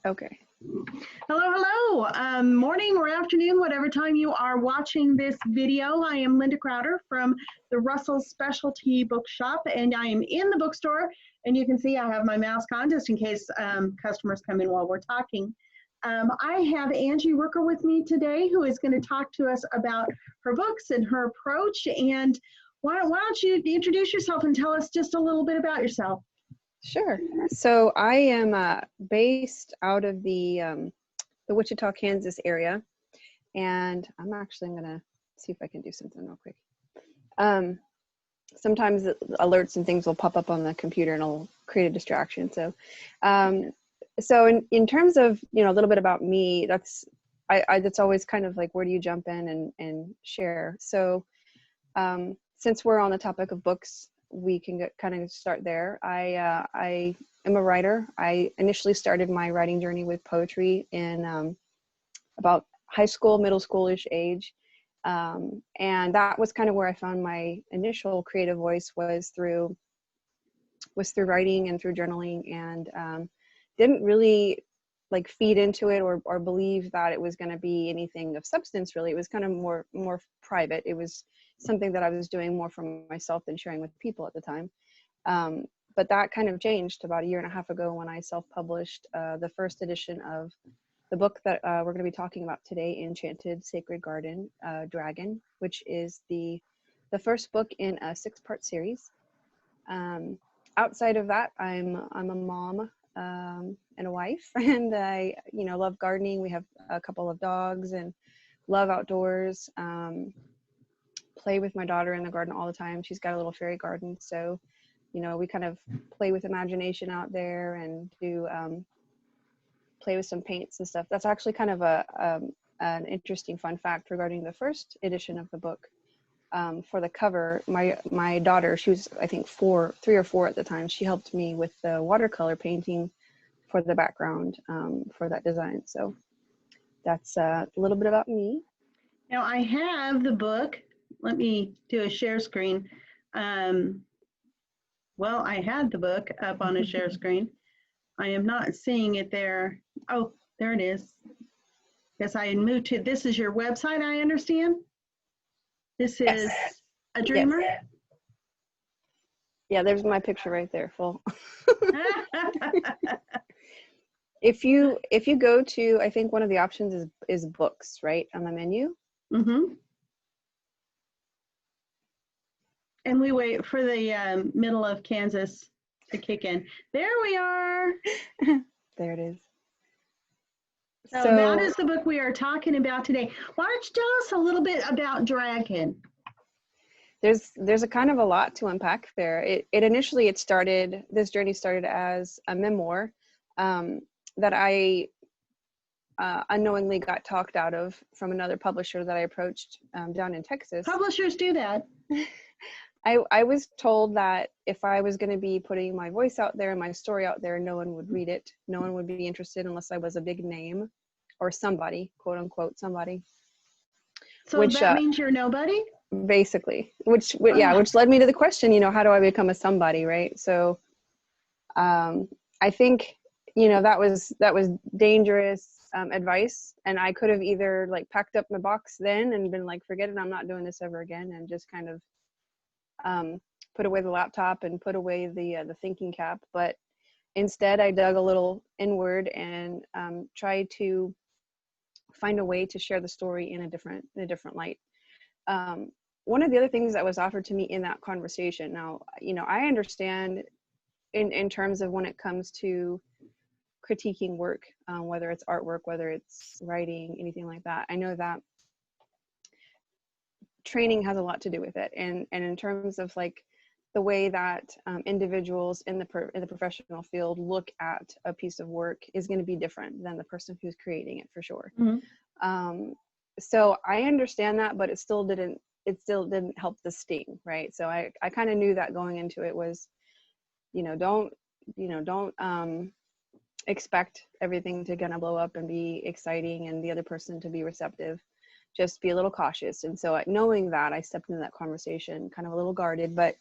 Okay. Hello, hello. Morning or afternoon, whatever time you are watching this video. I am Linda Crowder from the Russell's Specialty Bookshop, and I am in the bookstore. And you can see I have my mask on just in case customers come in while we're talking. I have Angie Rooker with me today, who is going to talk to us about her books and her approach. And why don't you introduce yourself and tell us just a little bit about yourself? Sure. So I am based out of the Wichita, Kansas area, and I'm actually going to see if I can do something real quick. Sometimes alerts and things will pop up on the computer and it'll create a distraction. So, in terms of, a little bit about me, that's always kind of like, where do you jump in and share? So, since we're on the topic of books, we can kind of start there. I am a writer. I initially started my writing journey with poetry in about high school, middle school-ish age. And that was kind of where I found my initial creative voice was through writing and through journaling, and didn't really like feed into it or believe that it was going to be anything of substance. Really, it was kind of more private. It was something that I was doing more for myself than sharing with people at the time. But that kind of changed about a year and a half ago when I self-published the first edition of the book that we're going to be talking about today, Enchanted Sacred Garden Dragon, which is the first book in a 6-part series. Outside of that, I'm a mom and a wife, and I love gardening. We have a couple of dogs and love outdoors. Play with my daughter in the garden all the time. She's got a little fairy garden, so we kind of play with imagination out there and do play with some paints and stuff. That's actually kind of an interesting fun fact regarding the first edition of the book. For the cover, my daughter, she was I think 3 or 4 at the time, she helped me with the watercolor painting for the background for that design. So that's a little bit about me. Now I have the book. Let me do a share screen. Well, I had the book up on a share screen. I am not seeing it there. Oh, there it is. Yes, I moved to, this is your website, I understand? This is A Dreamer? Yes. Yeah, there's my picture right there, full. If you go to, I think one of the options is books, right, on the menu. Mm-hmm. And we wait for the middle of Kansas to kick in. There we are. There it is. So that is the book we are talking about today. Why don't you tell us a little bit about Dragon? There's a kind of a lot to unpack there. This journey started as a memoir that I unknowingly got talked out of from another publisher that I approached down in Texas. Publishers do that. I was told that if I was going to be putting my voice out there and my story out there, no one would read it. No one would be interested unless I was a big name or somebody, quote unquote, somebody. So that means you're nobody? Basically, which led me to the question, how do I become a somebody, right? So I think, that was dangerous advice. And I could have either like packed up my box then and been like, forget it, I'm not doing this ever again, and just kind of put away the laptop and put away the thinking cap. But instead I dug a little inward and tried to find a way to share the story in a different light. One of the other things that was offered to me in that conversation, now, I understand in terms of when it comes to critiquing work, whether it's artwork, whether it's writing, anything like that, I know that training has a lot to do with it. And in terms of like the way that individuals in the professional field look at a piece of work is going to be different than the person who's creating it, for sure. Mm-hmm. So I understand that, but it still didn't help the sting, right? So I kind of knew that going into it was, don't expect everything to gonna blow up and be exciting and the other person to be receptive. Just be a little cautious. And so knowing that, I stepped into that conversation kind of a little guarded, but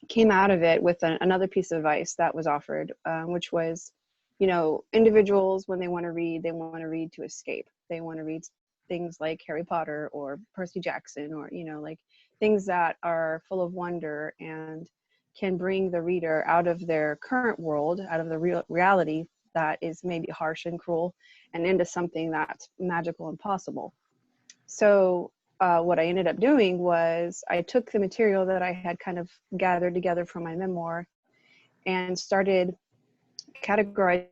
came out of it with another piece of advice that was offered, which was you know, individuals, when they want to read to escape. They want to read things like Harry Potter or Percy Jackson, or, you know, like things that are full of wonder and can bring the reader out of their current world, out of the reality that is maybe harsh and cruel, and into something that's magical and possible. So what I ended up doing was I took the material that I had kind of gathered together from my memoir and started categorizing.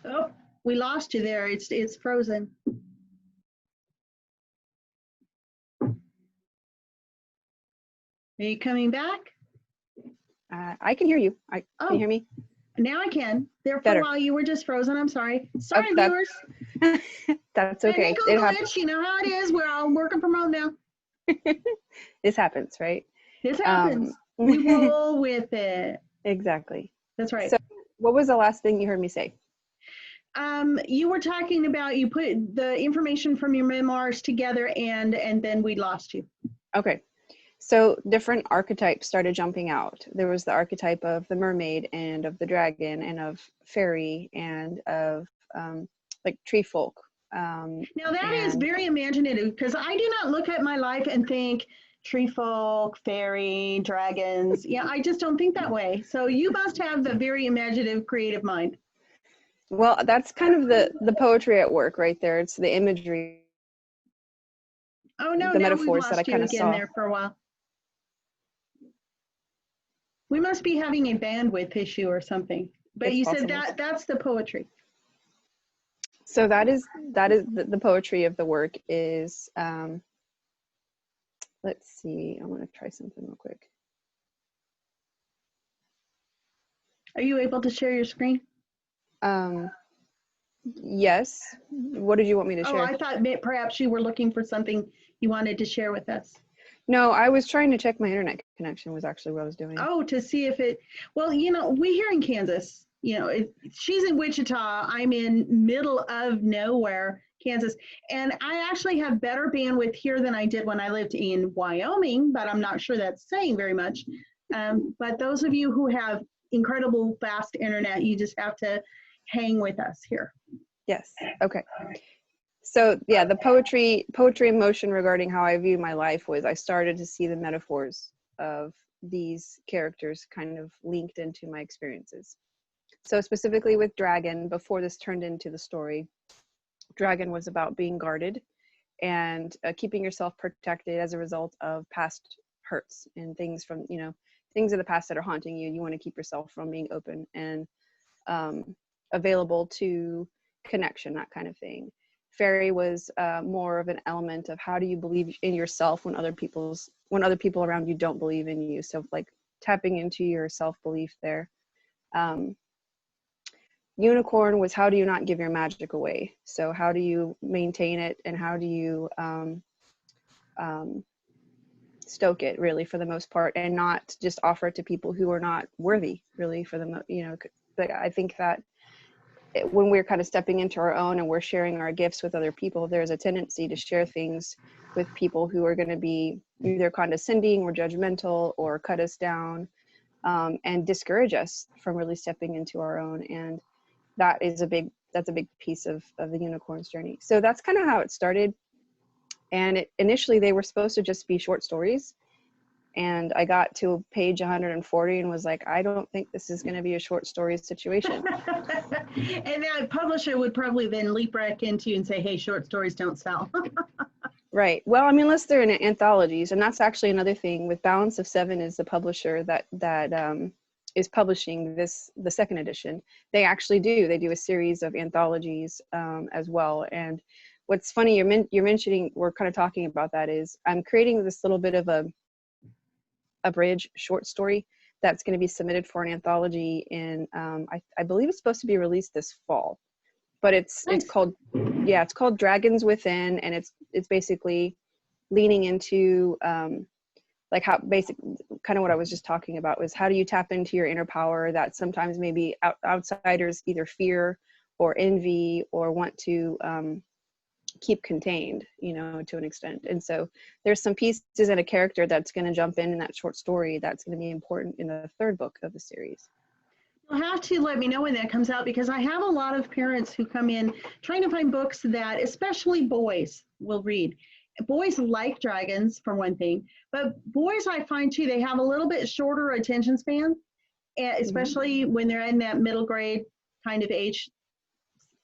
Oh, we lost you there. It's frozen. Are you coming back? I can hear you. Can you hear me? Now I can. There for Better. a while you were just frozen. I'm sorry. Sorry, Oh, viewers. That's okay. Technical It glitch. happens. You know how it is. We're all working from home now. This happens, right? This happens. We roll with it. Exactly. That's right. So what was the last thing you heard me say? You were talking about, you put the information from your memoirs together and then we lost you. Okay. So different archetypes started jumping out. There was the archetype of the mermaid and of the dragon and of fairy and of like tree folk. Now that is very imaginative, because I do not look at my life and think tree folk, fairy, dragons. Yeah, I just don't think that way. So you must have a very imaginative, creative mind. Well, that's kind of the poetry at work right there. It's the imagery. Oh no, the now we've metaphors that I lost you kind of again saw. there for a while. We must be having a bandwidth issue or something. But It's you possible. said that's the poetry. So that is the poetry of the work is, let's see, I want to try something real quick. Are you able to share your screen? Yes. What did you want me to share? Oh, I thought perhaps you were looking for something you wanted to share with us. No, I was trying to check my internet connection was actually what I was doing. Oh, to see if it, well, you know, we here in Kansas, you know, she's in Wichita, I'm in middle of nowhere, Kansas, and I actually have better bandwidth here than I did when I lived in Wyoming, but I'm not sure that's saying very much. But those of you who have incredible fast internet, you just have to hang with us here. Yes. Okay. So yeah, the poetry in motion regarding how I view my life was I started to see the metaphors of these characters kind of linked into my experiences. So specifically with Dragon, before this turned into the story, Dragon was about being guarded and keeping yourself protected as a result of past hurts and things from, you know, things of the past that are haunting you. You want to keep yourself from being open and available to connection, that kind of thing. Fairy was more of an element of how do you believe in yourself when other people around you don't believe in you. So like tapping into your self-belief there. Unicorn was how do you not give your magic away? So how do you maintain it and how do you stoke it really for the most part and not just offer it to people who are not worthy really for the, you know, I think that when we're kind of stepping into our own and we're sharing our gifts with other people, there's a tendency to share things with people who are going to be either condescending or judgmental or cut us down and discourage us from really stepping into our own. And that's a big piece of the unicorn's journey. So that's kind of how it started. And initially they were supposed to just be short stories. And I got to page 140 and was like, I don't think this is going to be a short story situation. And that publisher would probably then leap right into you and say, hey, short stories don't sell. Right. Well, I mean, unless they're in anthologies. And that's actually another thing with Balance of Seven is the publisher that is publishing the second edition. They actually do a series of anthologies as well. And what's funny, you're mentioning, we're kind of talking about that, is I'm creating this little bit of a bridge short story that's going to be submitted for an anthology in I believe it's supposed to be released this fall, but it's called Dragons Within, and it's basically leaning into like how basic kind of what I was just talking about was how do you tap into your inner power that sometimes maybe outsiders either fear or envy or want to keep contained, you know, to an extent. And so there's some pieces and a character that's going to jump in that short story that's going to be important in the third book of the series. You'll have to let me know when that comes out, because I have a lot of parents who come in trying to find books that especially boys will read. Boys like dragons, for one thing, but boys, I find too, they have a little bit shorter attention span, especially when they're in that middle grade kind of age.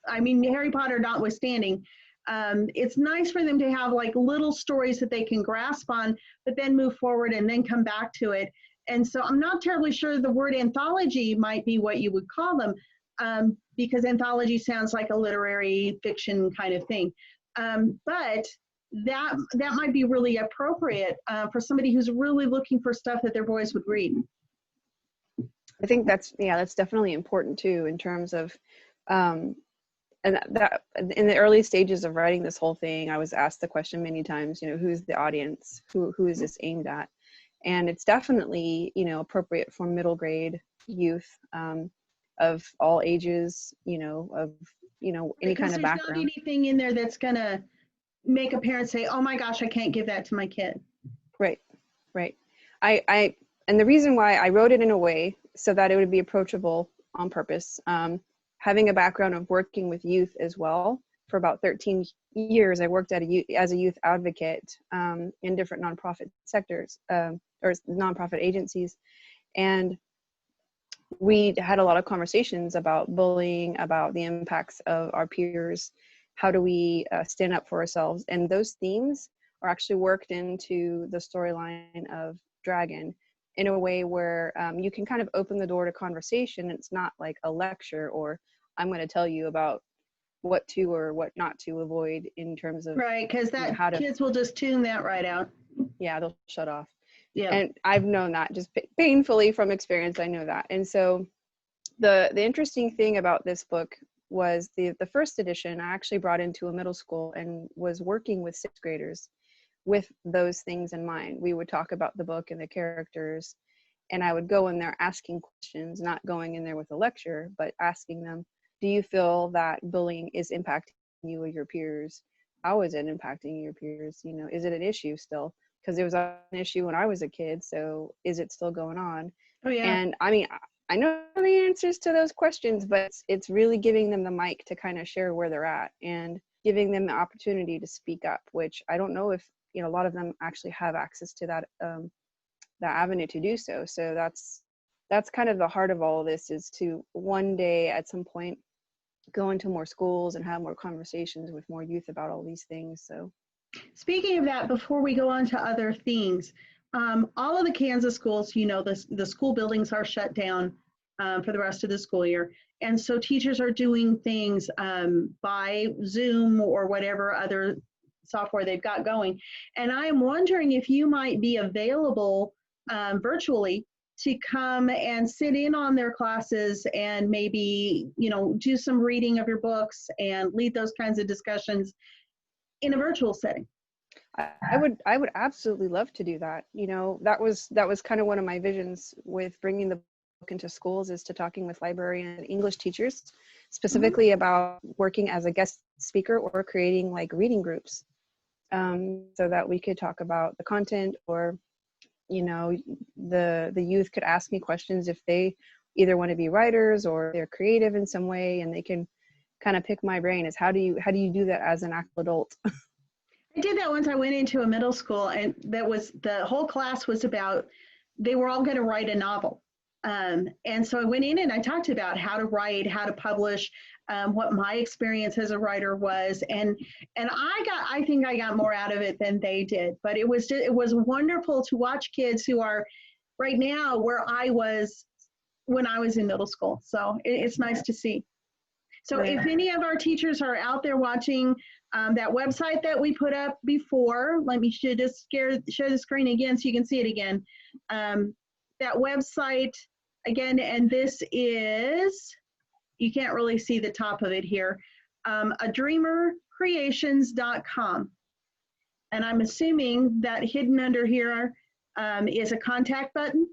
I mean, Harry Potter notwithstanding, it's nice for them to have like little stories that they can grasp on, but then move forward and then come back to it. And so I'm not terribly sure the word anthology might be what you would call them, because anthology sounds like a literary fiction kind of thing. But that might be really appropriate for somebody who's really looking for stuff that their boys would read. I think that's definitely important too, in terms of, and that in the early stages of writing this whole thing, I was asked the question many times, you know, who's the audience? Who is this aimed at? And it's definitely, you know, appropriate for middle grade youth, of all ages, you know, of, you know, any kind of background. There's not anything in there that's going to make a parent say, oh my gosh, I can't give that to my kid. Right. And the reason why I wrote it in a way so that it would be approachable on purpose, having a background of working with youth as well. For about 13 years, I worked as a youth advocate in different nonprofit sectors, or nonprofit agencies. And we had a lot of conversations about bullying, about the impacts of our peers. How do we stand up for ourselves? And those themes are actually worked into the storyline of Dragon in a way where you can kind of open the door to conversation. It's not like a lecture, or I'm going to tell you about what to or what not to avoid in terms of, right, because kids will just tune that right out. Yeah, they'll shut off. Yeah. And I've known that just painfully from experience. I know that. And so the interesting thing about this book was the first edition I actually brought into a middle school and was working with sixth graders with those things in mind. We would talk about the book and the characters, and I would go in there asking questions, not going in there with a lecture, but asking them, do you feel that bullying is impacting you or your peers? How is it impacting your peers? You know, is it an issue still? Because it was an issue when I was a kid, so is it still going on? Oh yeah. And I mean, I know the answers to those questions, but it's really giving them the mic to kind of share where they're at and giving them the opportunity to speak up, which I don't know if, you know, a lot of them actually have access to that avenue to do so. So that's kind of the heart of all of this, is to one day at some point go into more schools and have more conversations with more youth about all these things. So speaking of that, before we go on to other things, all of the Kansas schools, you know, the school buildings are shut down for the rest of the school year. And so teachers are doing things by Zoom or whatever other software they've got going. And I am wondering if you might be available virtually to come and sit in on their classes and maybe, you know, do some reading of your books and lead those kinds of discussions in a virtual setting. I would absolutely love to do that. You know, that was kind of one of my visions with bringing the book into schools, is to talking with librarian and English teachers specifically about working as a guest speaker or creating like reading groups, so that we could talk about the content, or, you know, the youth could ask me questions if they either want to be writers or they're creative in some way, and they can kind of pick my brain as how do you do that as an actual adult. I did that once. I went into a middle school, and the whole class was about, they were all going to write a novel. And so I went in and I talked about how to write, how to publish, what my experience as a writer was. And I think I got more out of it than they did, but it was wonderful to watch kids who are right now where I was when I was in middle school. So it's nice to see. So if any of our teachers are out there watching that website that we put up before, let me share the screen again so you can see it again. That website again, and this is, you can't really see the top of it here, adreamercreations.com. And I'm assuming that hidden under here is a contact button.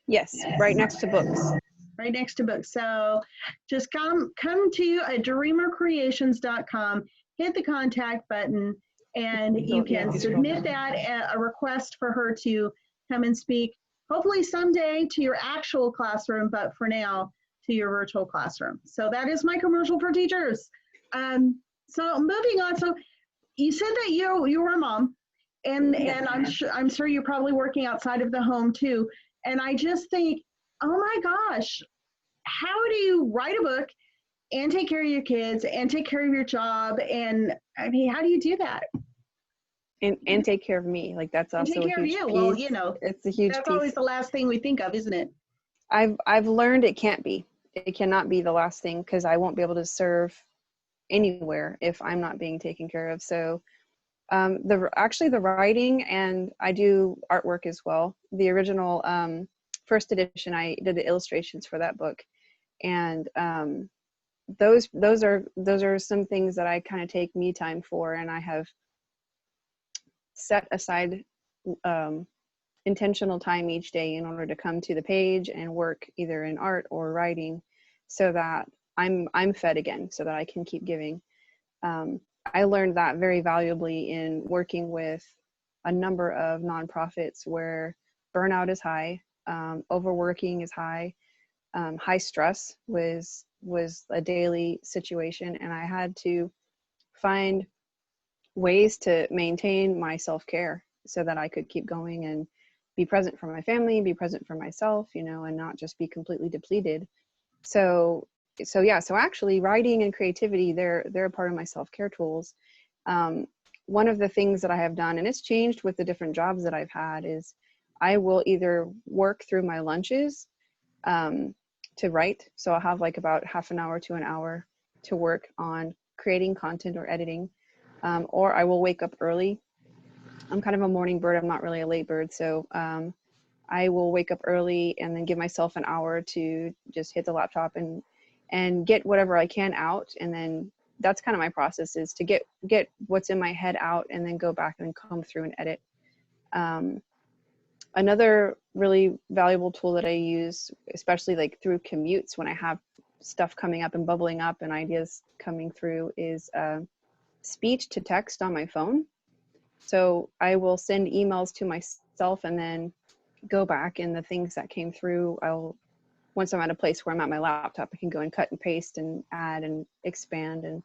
Yes, right next to books. Right next to books. So just come to adreamercreations.com. hit the contact button, and you Yeah, can if you scroll submit down. that a request for her to come and speak, hopefully someday to your actual classroom, but for now to your virtual classroom. So that is my commercial for teachers. So moving on, so you said that you were a mom, and Yes, and ma'am. I'm sure you're probably working outside of the home too. And I just think, oh my gosh, how do you write a book and take care of your kids and take care of your job? And I mean, how do you do that? And take care of me. Like that's And take also a care of huge you. Well, piece. you know, It's a huge that's always piece. the last thing we think of, isn't it? I've learned it can't be. It cannot be the last thing because I won't be able to serve anywhere if I'm not being taken care of. So actually the writing, and I do artwork as well. The original first edition, I did the illustrations for that book, and those are some things that I kind of take me time for, and I have set aside um, intentional time each day in order to come to the page and work either in art or writing, so that I'm fed again, so that I can keep giving. I learned that very valuably in working with a number of nonprofits where burnout is high, overworking is high, high stress was a daily situation, and I had to find ways to maintain my self-care so that I could keep going and be present for my family, be present for myself, and not just be completely depleted. So yeah, so actually writing and creativity, they're a part of my self-care tools. One of the things that I have done, and it's changed with the different jobs that I've had, is I will either work through my lunches to write. So I'll have like about half an hour to an hour to work on creating content or editing, or I will wake up early. I'm kind of a morning bird. I'm not really a late bird. So I will wake up early and then give myself an hour to just hit the laptop and get whatever I can out. And then that's kind of my process, is to get what's in my head out and then go back and comb through and edit. Um, Another really valuable tool that I use, especially like through commutes when I have stuff coming up and bubbling up and ideas coming through, is speech to text on my phone. So I will send emails to myself and then go back, and the things that came through, once I'm at a place where I'm at my laptop, I can go and cut and paste and add and expand. And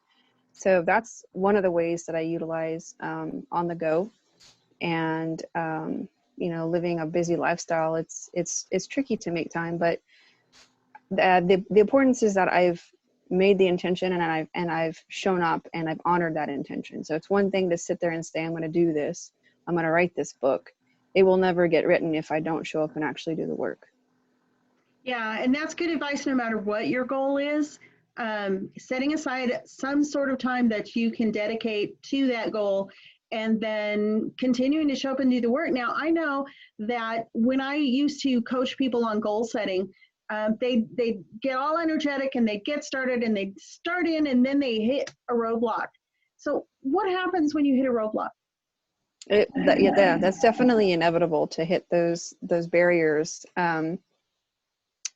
so that's one of the ways that I utilize on the go. And living a busy lifestyle, it's tricky to make time, but the importance is that I've made the intention, and I've shown up, and I've honored that intention. So it's one thing to sit there and say, I'm going to do this, I'm going to write this book. It will never get written if I don't show up and actually do the work. Yeah, and that's good advice no matter what your goal is. Setting aside some sort of time that you can dedicate to that goal, and then continuing to show up and do the work. Now, I know that when I used to coach people on goal setting, they get all energetic and they get started and they start in, and then they hit a roadblock. So what happens when you hit a roadblock? Yeah, that's definitely inevitable to hit those barriers.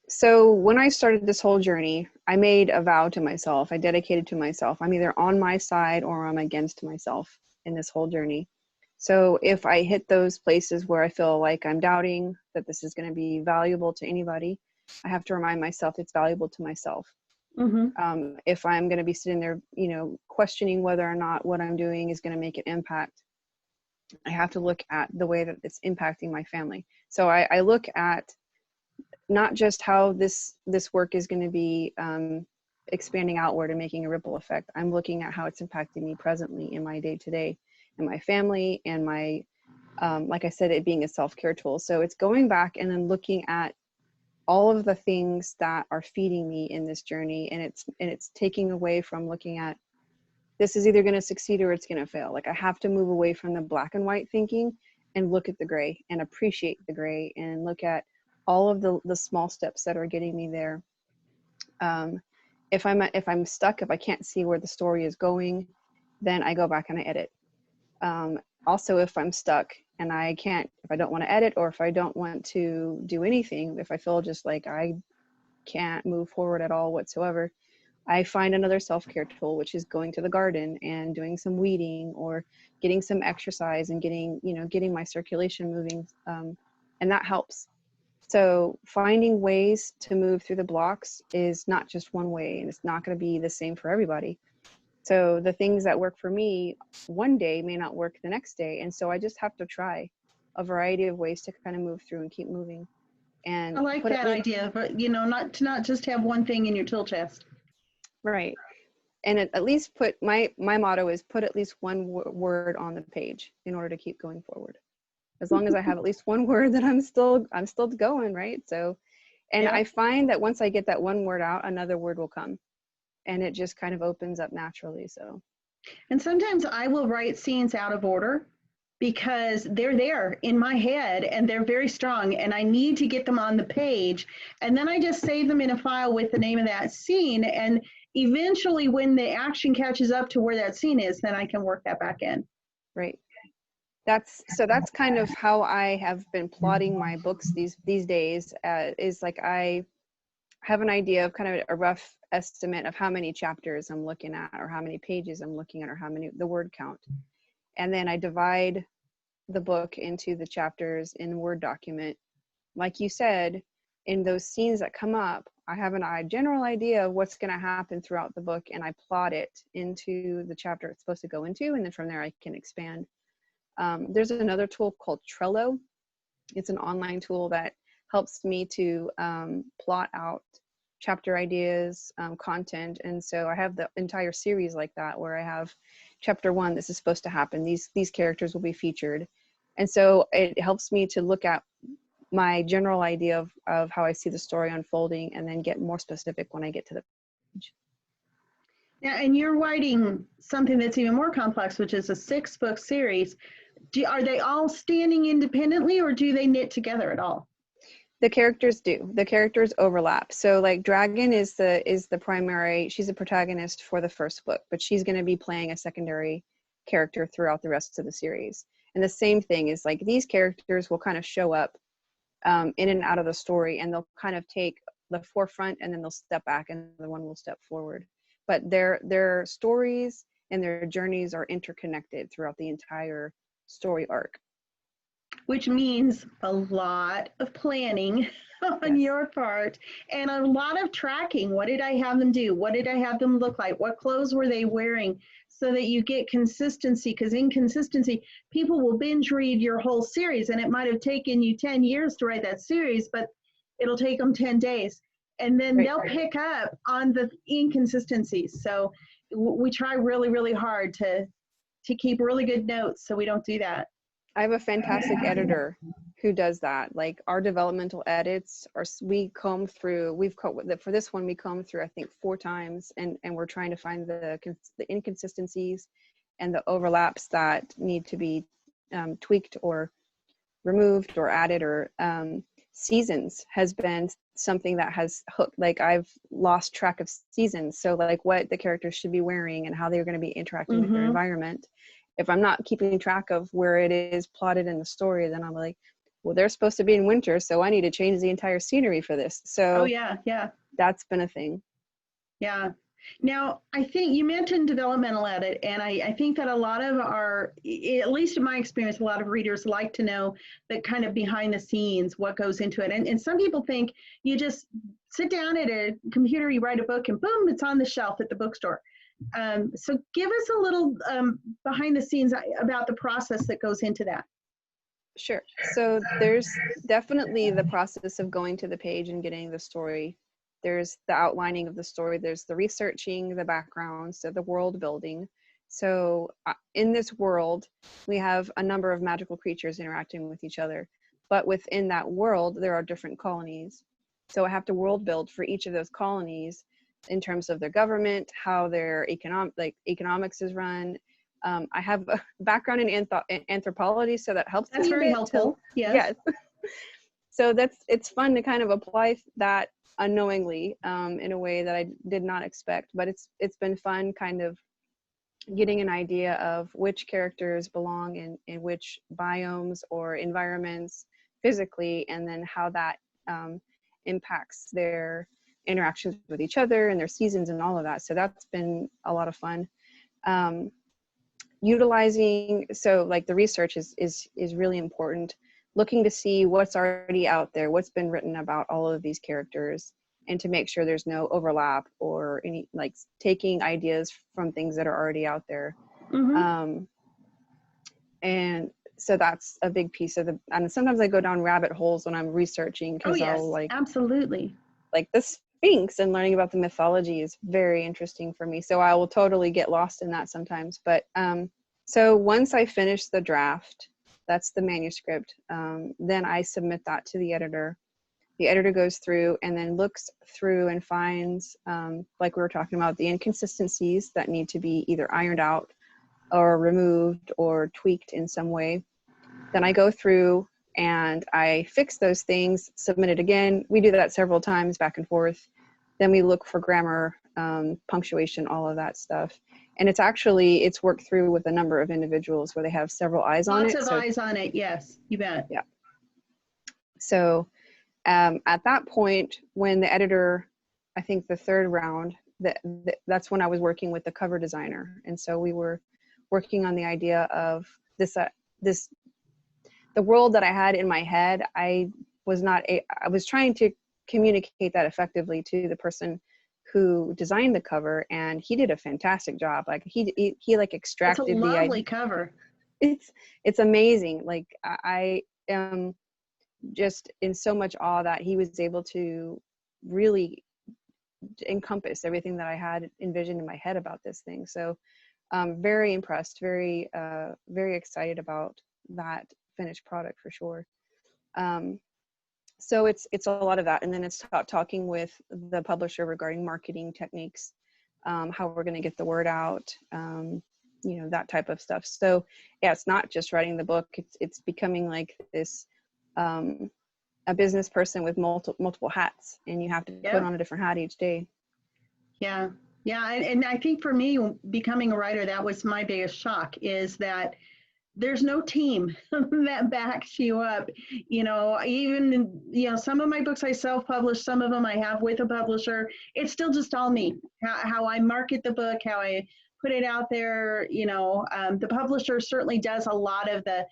So when I started this whole journey, I made a vow to myself. I dedicated to myself. I'm either on my side or I'm against myself in this whole journey. So if I hit those places where I feel like I'm doubting that this is going to be valuable to anybody, I have to remind myself it's valuable to myself. Mm-hmm. If I'm going to be sitting there, questioning whether or not what I'm doing is going to make an impact, I have to look at the way that it's impacting my family. So I look at not just how this work is going to be expanding outward and making a ripple effect. I'm looking at how it's impacting me presently in my day-to-day, and my family, and my like I said, it being a self-care tool. So it's going back and then looking at all of the things that are feeding me in this journey, and it's taking away from looking at, this is either going to succeed or it's going to fail. Like I have to move away from the black and white thinking and look at the gray and appreciate the gray and look at all of the small steps that are getting me there. If I'm stuck, if I can't see where the story is going, then I go back and I edit. Also, if I'm stuck and if I don't want to edit, or if I don't want to do anything, if I feel just like I can't move forward at all whatsoever, I find another self-care tool, which is going to the garden and doing some weeding or getting some exercise and getting my circulation moving. And that helps. So finding ways to move through the blocks is not just one way, and it's not going to be the same for everybody. So the things that work for me one day may not work the next day. And so I just have to try a variety of ways to kind of move through and keep moving and I like put at that least, idea, but not just have one thing in your tool chest. right. And at least put my motto is put at least one word on the page in order to keep going forward. As long as I have at least one word, that I'm still going, right? So, and Yeah. I find that once I get that one word out, another word will come, and it just kind of opens up naturally. So, And sometimes I will write scenes out of order because they're there in my head and they're very strong and I need to get them on the page. And then I just save them in a file with the name of that scene. And eventually, when the action catches up to where that scene is, then I can work that back in. right. That's kind of how I have been plotting my books these days. Is like I have an idea of kind of a rough estimate of how many chapters I'm looking at, or how many pages I'm looking at, or how many the word count, and then I divide the book into the chapters in Word document. Like you said, in those scenes that come up, I have a general idea of what's going to happen throughout the book, and I plot it into the chapter it's supposed to go into, and then from there I can expand. There's another tool called Trello. It's an online tool that helps me to plot out chapter ideas, content. And so I have the entire series like that, where I have chapter 1, this is supposed to happen. These characters will be featured. And so it helps me to look at my general idea of how I see the story unfolding, and then get more specific when I get to the page. Now, and you're writing something that's even more complex, which is a 6-book series. Are they all standing independently or do they knit together at all? The characters do. The characters overlap. So like Dragon is the primary, she's a protagonist for the first book, but she's going to be playing a secondary character throughout the rest of the series. And the same thing is like these characters will kind of show up in and out of the story, and they'll kind of take the forefront, and then they'll step back and the one will step forward. But their stories and their journeys are interconnected throughout the entire story arc. Which means a lot of planning on Yes. your part and a lot of tracking. What did I have them do? What did I have them look like? What clothes were they wearing? So that you get consistency, because inconsistency, people will binge read your whole series and it might have taken you 10 years to write that series, but it'll take them 10 days. And then Right. they'll pick up on the inconsistencies. So we try really, really hard to keep really good notes so we don't do that. I have a fantastic editor who does that. Like our developmental edits are, we comb through, for this one, we comb through, I think 4 times, and we're trying to find the inconsistencies and the overlaps that need to be tweaked or removed or added, or seasons has been something that has hooked. Like I've lost track of seasons. So like what the characters should be wearing and how they're going to be interacting with their environment. If I'm not keeping track of where it is plotted in the story, then I'm like, well, they're supposed to be in winter, so I need to change the entire scenery for this. So Oh, yeah, yeah. that's been a thing. Yeah. Now, I think you mentioned developmental edit, and I think that a lot of our, at least in my experience, a lot of readers like to know the kind of behind the scenes, what goes into it. And some people think you just sit down at a computer, you write a book, and boom, it's on the shelf at the bookstore. So give us a little behind the scenes about the process that goes into that. Sure. So there's definitely the process of going to the page and getting the story. There's the outlining of the story. There's the researching, the background, so the world building. So in this world, we have a number of magical creatures interacting with each other. But within that world, there are different colonies. So I have to world build for each of those colonies in terms of their government, how their economics is run. I have a background in anthropology, so that helps. That's me very a bit helpful. Yes. So it's fun to kind of apply that unknowingly in a way that I did not expect. But it's been fun kind of getting an idea of which characters belong in which biomes or environments physically, and then how that impacts their interactions with each other and their seasons and all of that. So that's been a lot of fun. Utilizing, so like the research is really important, looking to see what's already out there, what's been written about all of these characters, and to make sure there's no overlap or any, like taking ideas from things that are already out there. Mm-hmm. And so that's a big piece of the, and sometimes I go down rabbit holes when I'm researching, Oh because yes, I'll absolutely. like the Sphinx, and learning about the mythology is very interesting for me. So I will totally get lost in that sometimes. But so once I finish the draft, that's the manuscript, then I submit that to the editor. The editor goes through and then looks through and finds, like we were talking about, the inconsistencies that need to be either ironed out or removed or tweaked in some way. Then I go through and I fix those things, submit it again. We do that several times, back and forth. Then we look for grammar, punctuation, all of that stuff. And it's worked through with a number of individuals where they have several eyes on Lots it. of eyes on it. Yes, you bet. Yeah. So at that point, when the editor, I think the third round, that's when I was working with the cover designer. And so we were working on the idea of this, the world that I had in my head. I was trying to communicate that effectively to the person who designed the cover, and he did a fantastic job. Like he like extracted It's a the lovely idea. cover. It's amazing. Like I am just in so much awe that he was able to really encompass everything that I had envisioned in my head about this thing. So very impressed, very excited about that finished product for sure. So it's a lot of that, and then it's talking with the publisher regarding marketing techniques, how we're going to get the word out, that type of stuff. So yeah, it's not just writing the book. It's becoming like this, a business person with multiple hats, and you have to put on a different hat each day. Yeah. Yeah. And I think for me, becoming a writer, that was my biggest shock, is that there's no team that backs you up. Even, some of my books I self-publish, some of them I have with a publisher. It's still just all me, how I market the book, how I put it out there. The publisher certainly does a lot of the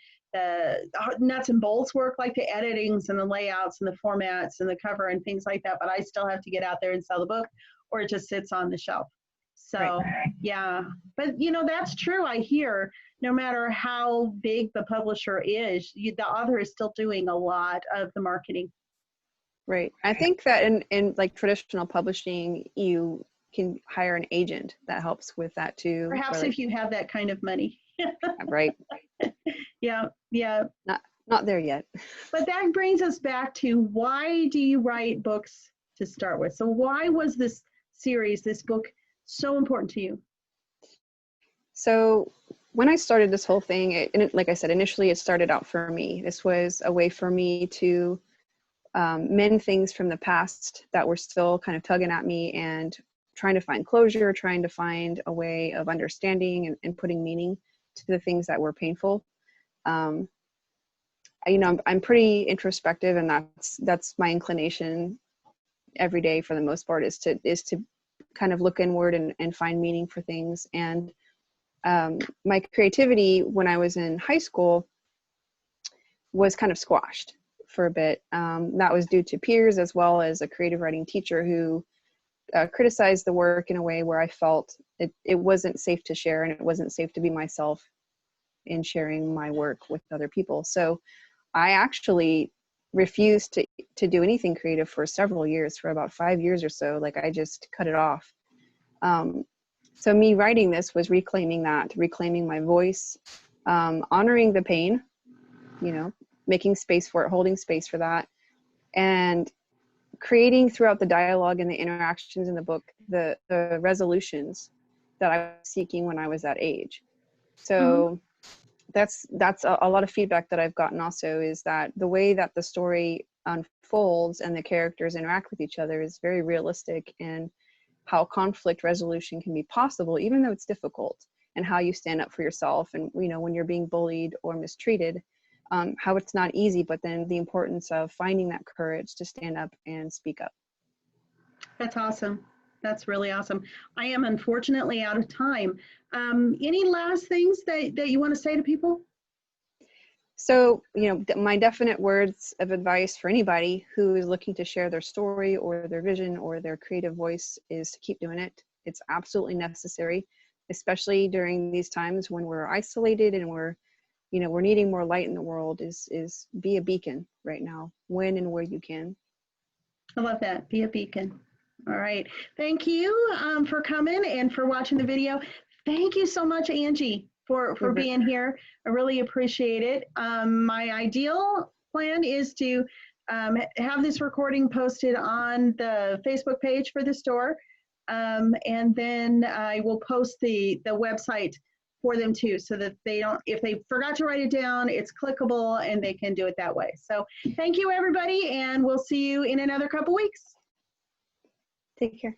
nuts and bolts work, like the editings and the layouts and the formats and the cover and things like that. But I still have to get out there and sell the book, or it just sits on the shelf. So, right. Yeah, but that's true. I hear no matter how big the publisher is, the author is still doing a lot of the marketing. Right. I think that in like traditional publishing, you can hire an agent that helps with that too. Perhaps if you have that kind of money. Right. Yeah. Not there yet. But that brings us back to, why do you write books to start with? So why was this series, this book, so important to you? So when I started this whole thing, like I said, initially it started out for me. This was a way for me to mend things from the past that were still kind of tugging at me, and trying to find closure, trying to find a way of understanding and putting meaning to the things that were painful. I'm pretty introspective, and that's my inclination every day for the most part, is to kind of look inward and find meaning for things. And my creativity when I was in high school was kind of squashed for a bit. That was due to peers, as well as a creative writing teacher who criticized the work in a way where I felt it wasn't safe to share, and it wasn't safe to be myself in sharing my work with other people. So I actually refused to do anything creative for several years, for about 5 years or so. Like I just cut it off. So me writing this was reclaiming my voice, honoring the pain, making space for it, holding space for that, and creating throughout the dialogue and the interactions in the book, the resolutions that I was seeking when I was that age. So that's a lot of feedback that I've gotten also, is that the way that the story unfolds and the characters interact with each other is very realistic, and how conflict resolution can be possible, even though it's difficult, and how you stand up for yourself. And, when you're being bullied or mistreated, how it's not easy, but then the importance of finding that courage to stand up and speak up. That's awesome. That's really awesome. I am unfortunately out of time. Any last things that you want to say to people? So, my definite words of advice for anybody who is looking to share their story or their vision or their creative voice is to keep doing it. It's absolutely necessary, especially during these times when we're isolated and we're needing more light in the world. Is be a beacon right now, when and where you can. I love that. Be a beacon. All right. Thank you for coming and for watching the video. Thank you so much, Angie, for being here. I really appreciate it. My ideal plan is to have this recording posted on the Facebook page for the store. And then I will post the website for them too, so that if they forgot to write it down, it's clickable and they can do it that way. So thank you, everybody, and we'll see you in another couple weeks. Take care.